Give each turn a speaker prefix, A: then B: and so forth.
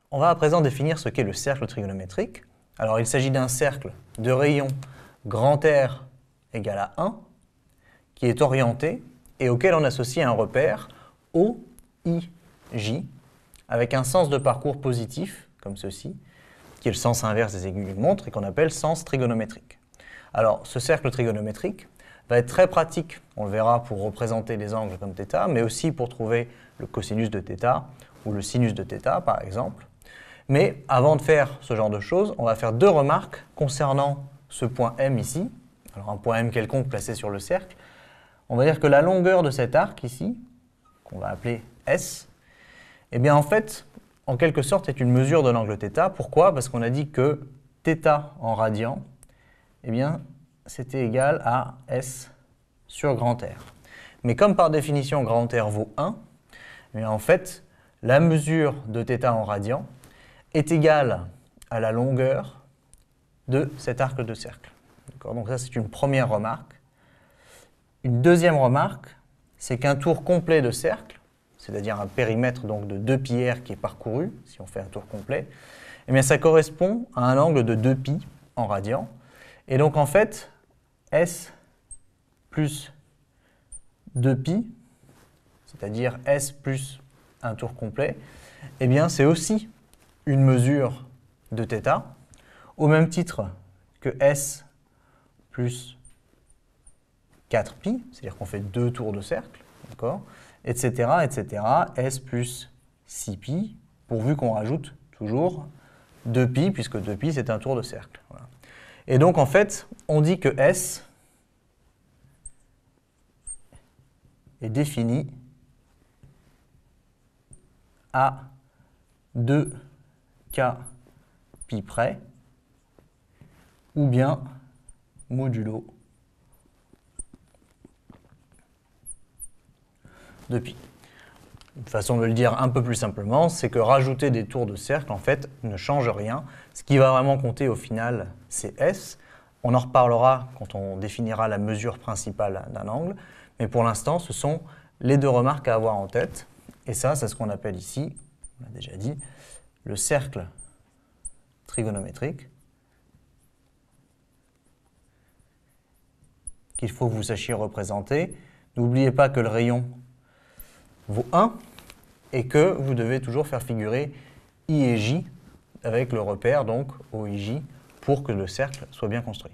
A: On va à présent définir ce qu'est le cercle trigonométrique. Alors il s'agit d'un cercle de rayon grand R égale à 1 qui est orienté et auquel on associe un repère OIJ avec un sens de parcours positif, comme ceci, qui est le sens inverse des aiguilles d'une montre et qu'on appelle sens trigonométrique. Alors ce cercle trigonométrique va être très pratique, on le verra, pour représenter les angles comme θ, mais aussi pour trouver le cosinus de θ ou le sinus de θ par exemple. Mais avant de faire ce genre de choses, on va faire deux remarques concernant ce point M ici. Alors un point M quelconque placé sur le cercle. On va dire que la longueur de cet arc ici, qu'on va appeler S, eh bien en fait, en quelque sorte, est une mesure de l'angle θ. Pourquoi? Parce qu'on a dit que θ en radian, eh bien, c'était égal à S sur grand R. Mais comme par définition grand R vaut 1, eh bien en fait, la mesure de θ en radian est égale à la longueur de cet arc de cercle. Donc ça, c'est une première remarque. Une deuxième remarque, c'est qu'un tour complet de cercle, c'est-à-dire un périmètre donc de 2πr qui est parcouru, si on fait un tour complet, eh bien ça correspond à un angle de 2π en radian. Et donc en fait, S plus 2π, c'est-à-dire S plus un tour complet, eh bien c'est aussi une mesure de θ, au même titre que S plus 4π, c'est-à-dire qu'on fait deux tours de cercle, d'accord, etc., etc., S plus 6π, pourvu qu'on rajoute toujours 2π, puisque 2π c'est un tour de cercle. Voilà. Et donc en fait, on dit que S est défini à 2k pi près, ou bien modulo de pi. Une façon de le dire un peu plus simplement, c'est que rajouter des tours de cercle, en fait, ne change rien. Ce qui va vraiment compter au final, c'est S. On en reparlera quand on définira la mesure principale d'un angle. Mais pour l'instant, ce sont les deux remarques à avoir en tête. Et ça, c'est ce qu'on appelle ici, on l'a déjà dit, le cercle trigonométrique, qu'il faut que vous sachiez représenter. N'oubliez pas que le rayon vaut 1 et que vous devez toujours faire figurer I et J avec le repère, donc OIJ, pour que le cercle soit bien construit.